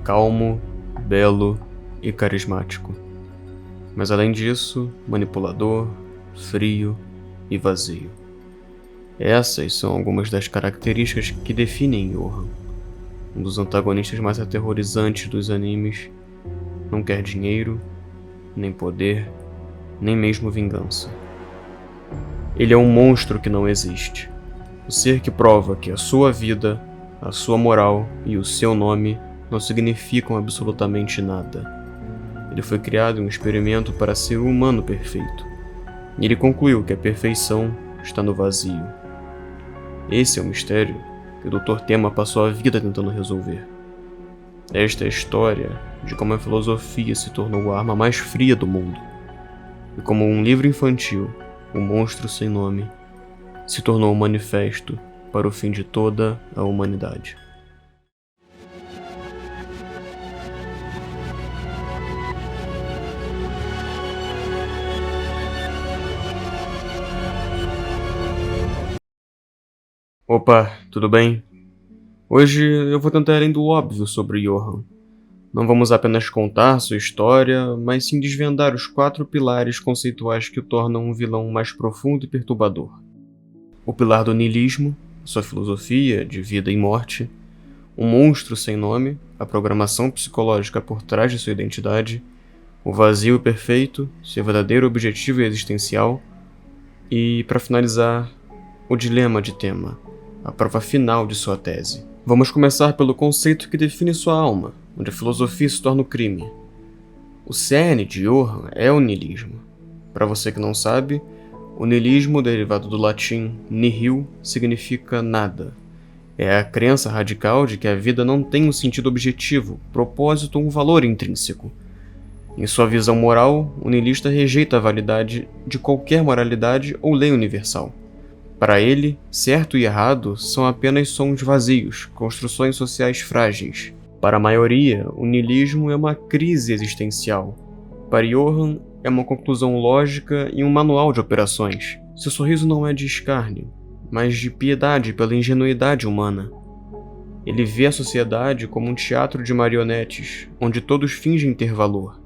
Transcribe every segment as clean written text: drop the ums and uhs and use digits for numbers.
calmo, belo e carismático. Mas além disso, manipulador, frio e vazio. Essas são algumas das características que definem Johan. Um dos antagonistas mais aterrorizantes dos animes, não quer dinheiro, nem poder, nem mesmo vingança. Ele é um monstro que não existe. O ser que prova que a sua vida, a sua moral e o seu nome não significam absolutamente nada. Ele foi criado em um experimento para ser o humano perfeito. E ele concluiu que a perfeição está no vazio. Esse é o mistério que o Dr. Tema passou a vida tentando resolver. Esta é a história de como a filosofia se tornou a arma mais fria do mundo. E como um livro infantil, O Monstro Sem Nome, se tornou um manifesto para o fim de toda a humanidade. Opa, tudo bem? Hoje eu vou tentar ir além do óbvio sobre Johan. Não vamos apenas contar sua história, mas sim desvendar os 4 pilares conceituais que o tornam um vilão mais profundo e perturbador. O pilar do niilismo, sua filosofia de vida e morte, um monstro sem nome, a programação psicológica por trás de sua identidade, o vazio perfeito, seu verdadeiro objetivo existencial, e, para finalizar, o dilema de Tema, a prova final de sua tese. Vamos começar pelo conceito que define sua alma, onde a filosofia se torna o crime. O cerne de Johan é o niilismo. Para você que não sabe, o niilismo, derivado do latim nihil, significa nada. É a crença radical de que a vida não tem um sentido objetivo, propósito ou um valor intrínseco. Em sua visão moral, o niilista rejeita a validade de qualquer moralidade ou lei universal. Para ele, certo e errado são apenas sons vazios, construções sociais frágeis. Para a maioria, o niilismo é uma crise existencial. Para Johan, é uma conclusão lógica e um manual de operações. Seu sorriso não é de escárnio, mas de piedade pela ingenuidade humana. Ele vê a sociedade como um teatro de marionetes, onde todos fingem ter valor,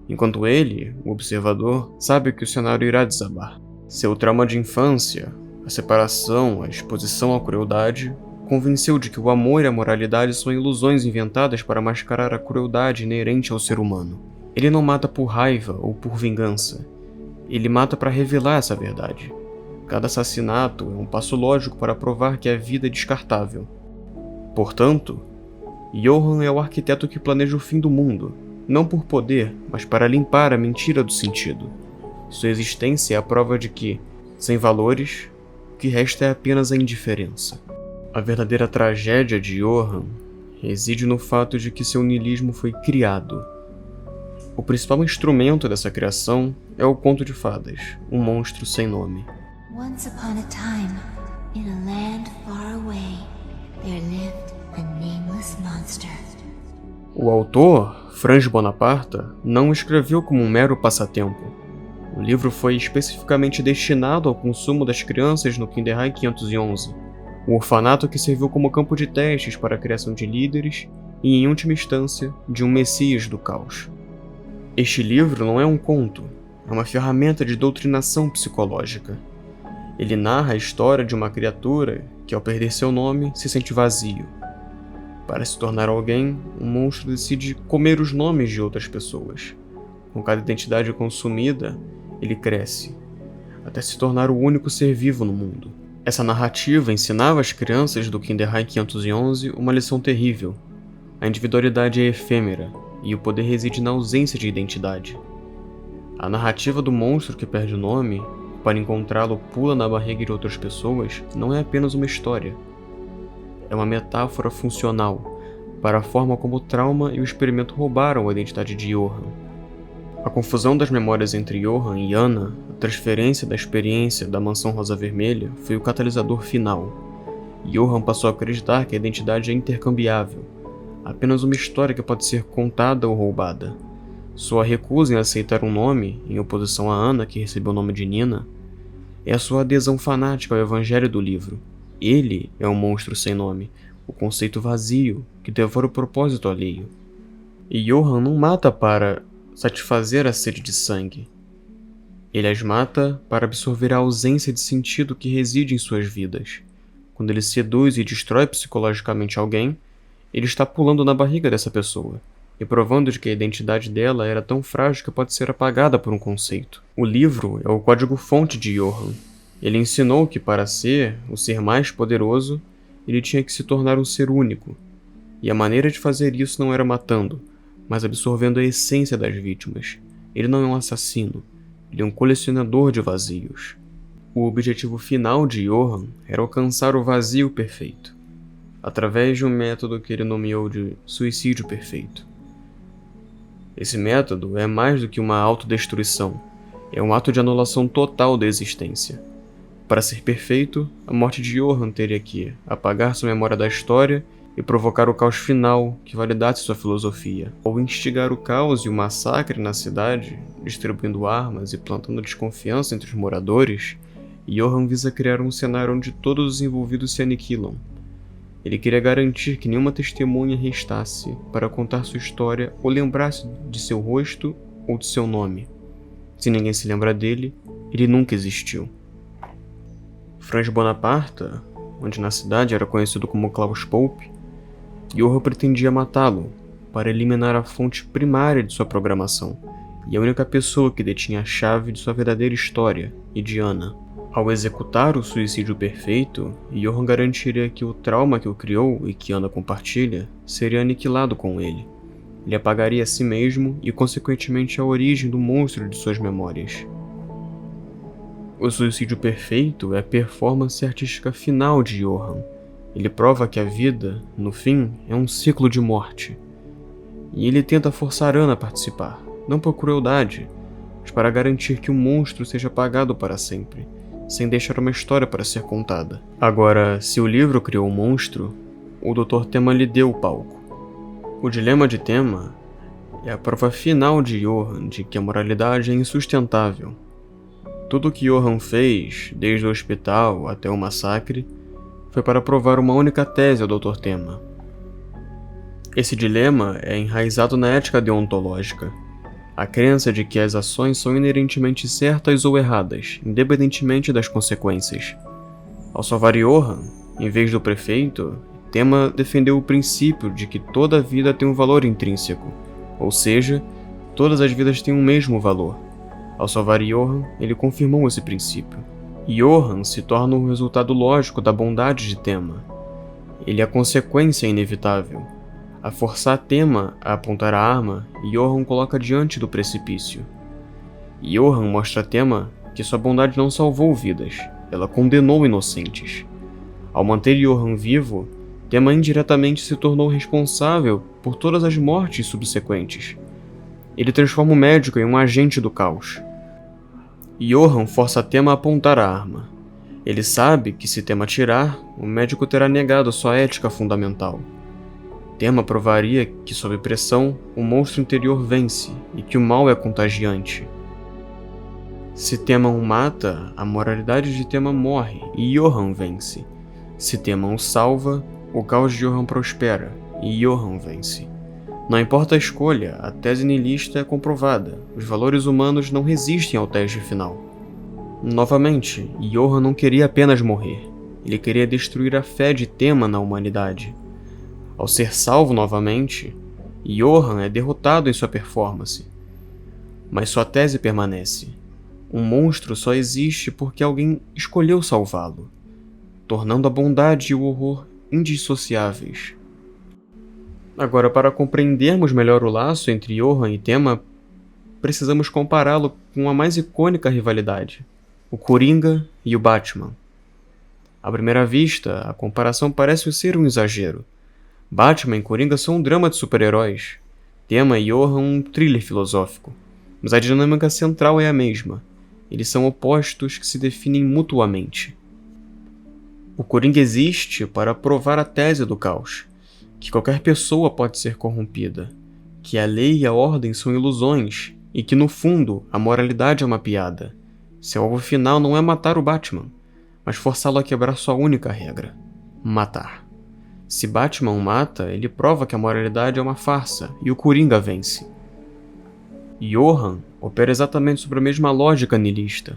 enquanto ele, o observador, sabe que o cenário irá desabar. Seu trauma de infância, a separação, a exposição à crueldade, convenceu de que o amor e a moralidade são ilusões inventadas para mascarar a crueldade inerente ao ser humano. Ele não mata por raiva ou por vingança. Ele mata para revelar essa verdade. Cada assassinato é um passo lógico para provar que a vida é descartável. Portanto, Johan é o arquiteto que planeja o fim do mundo, não por poder, mas para limpar a mentira do sentido. Sua existência é a prova de que, sem valores, o que resta é apenas a indiferença. A verdadeira tragédia de Johan reside no fato de que seu niilismo foi criado. O principal instrumento dessa criação é o conto de fadas, Um Monstro Sem Nome. Once upon a time, in a land far away, there lived a nameless monster. O autor, Franz Bonaparta, não o escreveu como um mero passatempo. O livro foi especificamente destinado ao consumo das crianças no Kinderheim 511, o orfanato que serviu como campo de testes para a criação de líderes e, em última instância, de um Messias do caos. Este livro não é um conto, é uma ferramenta de doutrinação psicológica. Ele narra a história de uma criatura que, ao perder seu nome, se sente vazio. Para se tornar alguém, um monstro decide comer os nomes de outras pessoas. Com cada identidade consumida, ele cresce, até se tornar o único ser vivo no mundo. Essa narrativa ensinava às crianças do Kinderheim 511 uma lição terrível. A individualidade é efêmera, e o poder reside na ausência de identidade. A narrativa do monstro que perde o nome, para encontrá-lo pula na barriga de outras pessoas, não é apenas uma história. É uma metáfora funcional para a forma como o trauma e o experimento roubaram a identidade de Johan. A confusão das memórias entre Johan e Anna, a transferência da experiência da Mansão Rosa Vermelha, foi o catalisador final. Johan passou a acreditar que a identidade é intercambiável, apenas uma história que pode ser contada ou roubada. Sua recusa em aceitar um nome, em oposição a Anna, que recebeu o nome de Nina, é a sua adesão fanática ao evangelho do livro. Ele é um monstro sem nome, o conceito vazio que devora o propósito alheio. E Johan não mata para satisfazer a sede de sangue. Ele as mata para absorver a ausência de sentido que reside em suas vidas. Quando ele seduz e destrói psicologicamente alguém, ele está pulando na barriga dessa pessoa e provando de que a identidade dela era tão frágil que pode ser apagada por um conceito. O livro é o código-fonte de Johan. Ele ensinou que para ser o ser mais poderoso, ele tinha que se tornar um ser único. E a maneira de fazer isso não era matando, mas absorvendo a essência das vítimas. Ele não é um assassino, ele é um colecionador de vazios. O objetivo final de Johan era alcançar o vazio perfeito, através de um método que ele nomeou de suicídio perfeito. Esse método é mais do que uma autodestruição, é um ato de anulação total da existência. Para ser perfeito, a morte de Johan teria que apagar sua memória da história e provocar o caos final que validasse sua filosofia. Ao instigar o caos e o massacre na cidade, distribuindo armas e plantando desconfiança entre os moradores, Johan visa criar um cenário onde todos os envolvidos se aniquilam. Ele queria garantir que nenhuma testemunha restasse para contar sua história ou lembrar-se de seu rosto ou de seu nome. Se ninguém se lembra dele, ele nunca existiu. Franz Bonaparte, onde na cidade era conhecido como Klaus Pope, Johan pretendia matá-lo para eliminar a fonte primária de sua programação e a única pessoa que detinha a chave de sua verdadeira história, Diana. Ao executar o suicídio perfeito, Johan garantiria que o trauma que o criou e que Ana compartilha seria aniquilado com ele. Ele apagaria a si mesmo e, consequentemente, a origem do monstro de suas memórias. O suicídio perfeito é a performance artística final de Johan. Ele prova que a vida, no fim, é um ciclo de morte. E ele tenta forçar Ana a participar, não por crueldade, mas para garantir que o monstro seja apagado para sempre, sem deixar uma história para ser contada. Agora, se o livro criou o monstro, o Dr. Tema lhe deu o palco. O dilema de Tema é a prova final de Johan de que a moralidade é insustentável. Tudo o que Johan fez, desde o hospital até o massacre, foi para provar uma única tese ao Dr. Tema. Esse dilema é enraizado na ética deontológica, a crença de que as ações são inerentemente certas ou erradas, independentemente das consequências. Ao salvar Johan, em vez do prefeito, Tema defendeu o princípio de que toda vida tem um valor intrínseco, ou seja, todas as vidas têm um mesmo valor. Ao salvar Johan, ele confirmou esse princípio. Johan se torna o resultado lógico da bondade de Tema. Ele é a consequência inevitável. A forçar Tema a apontar a arma, Johan coloca diante do precipício. Johan mostra a Tema que sua bondade não salvou vidas, ela condenou inocentes. Ao manter Johan vivo, Tema indiretamente se tornou responsável por todas as mortes subsequentes. Ele transforma o médico em um agente do caos. Johan força Tema a apontar a arma. Ele sabe que se Tema atirar, o médico terá negado sua ética fundamental. Tema provaria que, sob pressão, o monstro interior vence e que o mal é contagiante. Se Tema o mata, a moralidade de Tema morre e Johan vence. Se Tema o salva, o caos de Johan prospera e Johan vence. Não importa a escolha, a tese nihilista é comprovada. Os valores humanos não resistem ao teste final. Novamente, Johan não queria apenas morrer. Ele queria destruir a fé de Tema na humanidade. Ao ser salvo novamente, Johan é derrotado em sua performance. Mas sua tese permanece. Um monstro só existe porque alguém escolheu salvá-lo, tornando a bondade e o horror indissociáveis. Agora, para compreendermos melhor o laço entre Johan e Tema, precisamos compará-lo com a mais icônica rivalidade, o Coringa e o Batman. À primeira vista, a comparação parece ser um exagero. Batman e Coringa são um drama de super-heróis, Tema e Johan um thriller filosófico, mas a dinâmica central é a mesma. Eles são opostos que se definem mutuamente. O Coringa existe para provar a tese do caos, que qualquer pessoa pode ser corrompida, que a lei e a ordem são ilusões e que, no fundo, a moralidade é uma piada. Seu alvo final não é matar o Batman, mas forçá-lo a quebrar sua única regra: matar. Se Batman o mata, ele prova que a moralidade é uma farsa e o Coringa vence. Johan opera exatamente sobre a mesma lógica nihilista.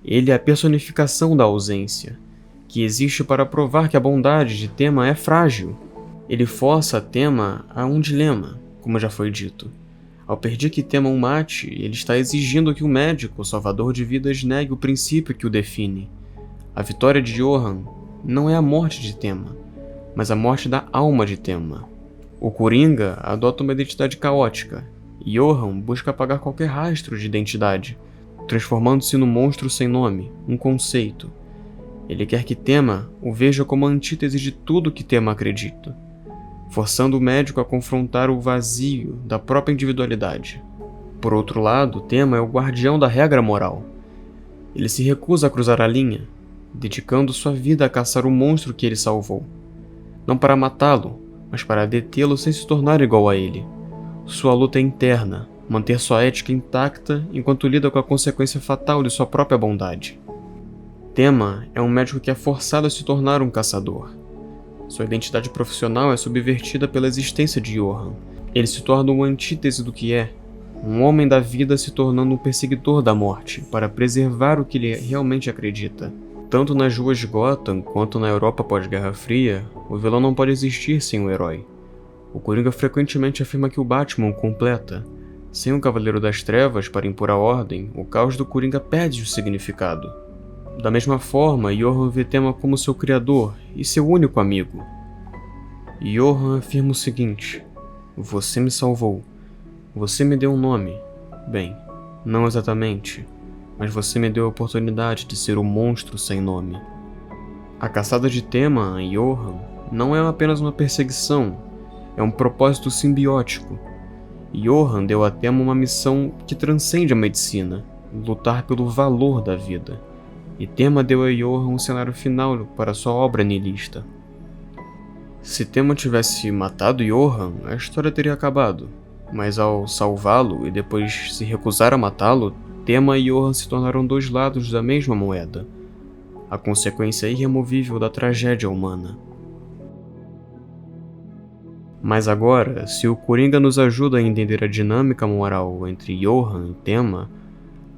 Ele é a personificação da ausência, que existe para provar que a bondade de Tema é frágil. Ele força Tema a um dilema, como já foi dito. Ao pedir que Tema o mate, ele está exigindo que o médico, o salvador de vidas, negue o princípio que o define. A vitória de Johan não é a morte de Tema, mas a morte da alma de Tema. O Coringa adota uma identidade caótica, e Johan busca apagar qualquer rastro de identidade, transformando-se no monstro sem nome, um conceito. Ele quer que Tema o veja como a antítese de tudo que Tema acredita, forçando o médico a confrontar o vazio da própria individualidade. Por outro lado, Tema é o guardião da regra moral. Ele se recusa a cruzar a linha, dedicando sua vida a caçar o monstro que ele salvou. Não para matá-lo, mas para detê-lo sem se tornar igual a ele. Sua luta é interna, manter sua ética intacta enquanto lida com a consequência fatal de sua própria bondade. Tema é um médico que é forçado a se tornar um caçador. Sua identidade profissional é subvertida pela existência de Johan. Ele se torna uma antítese do que é, um homem da vida se tornando um perseguidor da morte, para preservar o que ele realmente acredita. Tanto nas ruas de Gotham quanto na Europa pós-Guerra Fria, o vilão não pode existir sem o herói. O Coringa frequentemente afirma que o Batman o completa. Sem o Cavaleiro das Trevas para impor a ordem, o caos do Coringa perde o significado. Da mesma forma, Johan vê Tema como seu criador e seu único amigo. Johan afirma o seguinte: você me salvou. Você me deu um nome. Bem, não exatamente, mas você me deu a oportunidade de ser o monstro sem nome. A caçada de Tema a Johan não é apenas uma perseguição, é um propósito simbiótico. Johan deu a Tema uma missão que transcende a medicina, lutar pelo valor da vida. E Tema deu a Johan um cenário final para sua obra nihilista. Se Tema tivesse matado Johan, a história teria acabado. Mas ao salvá-lo e depois se recusar a matá-lo, Tema e Johan se tornaram dois lados da mesma moeda. A consequência irremovível da tragédia humana. Mas agora, se o Coringa nos ajuda a entender a dinâmica moral entre Johan e Tema,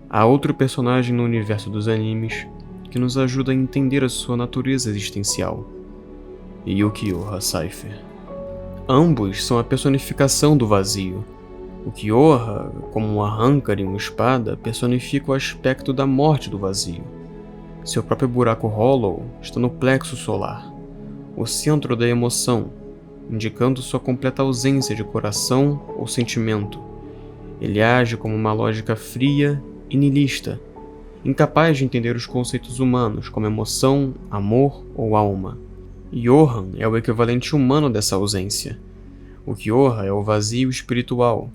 há outro personagem no universo dos animes que nos ajuda a entender a sua natureza existencial: Yukioha Cypher. Ambos são a personificação do vazio. O Kyoha, como um arrancar e uma espada, personifica o aspecto da morte do vazio. Seu próprio buraco Hollow está no plexo solar, o centro da emoção, indicando sua completa ausência de coração ou sentimento. Ele age como uma lógica fria e nihilista, incapaz de entender os conceitos humanos como emoção, amor ou alma. Johan é o equivalente humano dessa ausência. O Kyoha é o vazio espiritual.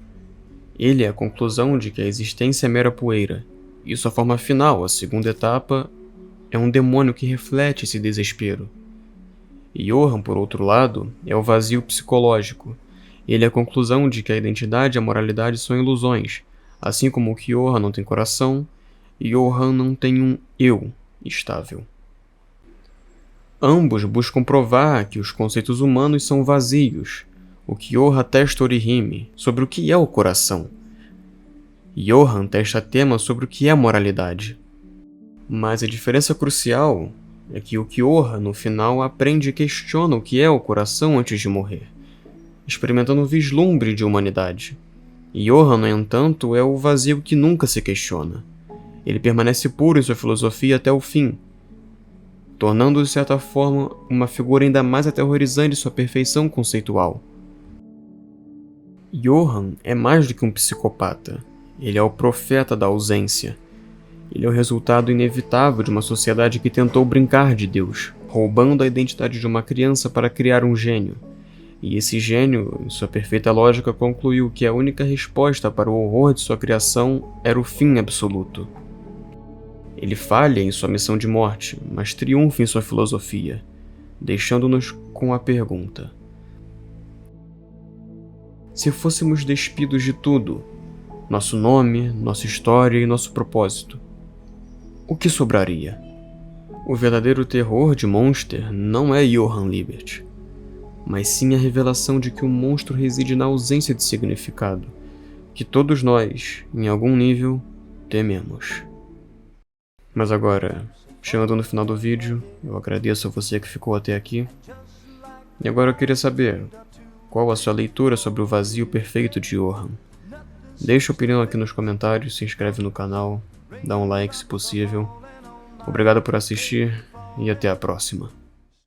Ele é a conclusão de que a existência é mera poeira, e sua forma final, a segunda etapa, é um demônio que reflete esse desespero. Johan, por outro lado, é o vazio psicológico. Ele é a conclusão de que a identidade e a moralidade são ilusões. Assim como o Kyoha não tem coração, Johan não tem um eu estável. Ambos buscam provar que os conceitos humanos são vazios. O Kyoha testa Orihime sobre o que é o coração. Johan testa Tema sobre o que é moralidade. Mas a diferença crucial é que o Kyoha, no final, aprende e questiona o que é o coração antes de morrer, experimentando um vislumbre de humanidade. Johan, no entanto, é o vazio que nunca se questiona. Ele permanece puro em sua filosofia até o fim, tornando de certa forma uma figura ainda mais aterrorizante de sua perfeição conceitual. Johan é mais do que um psicopata. Ele é o profeta da ausência. Ele é o resultado inevitável de uma sociedade que tentou brincar de Deus, roubando a identidade de uma criança para criar um gênio. E esse gênio, em sua perfeita lógica, concluiu que a única resposta para o horror de sua criação era o fim absoluto. Ele falha em sua missão de morte, mas triunfa em sua filosofia, deixando-nos com a pergunta: se fôssemos despidos de tudo, nosso nome, nossa história e nosso propósito, o que sobraria? O verdadeiro terror de Monster não é Johann Liebert. mas sim a revelação de que o monstro reside na ausência de significado, que todos nós, em algum nível, tememos. Mas agora, chegando no final do vídeo, eu agradeço a você que ficou até aqui. E agora eu queria saber, qual a sua leitura sobre o vazio perfeito de Johann? Deixa a opinião aqui nos comentários, se inscreve no canal, dá um like se possível. Obrigado por assistir e até a próxima.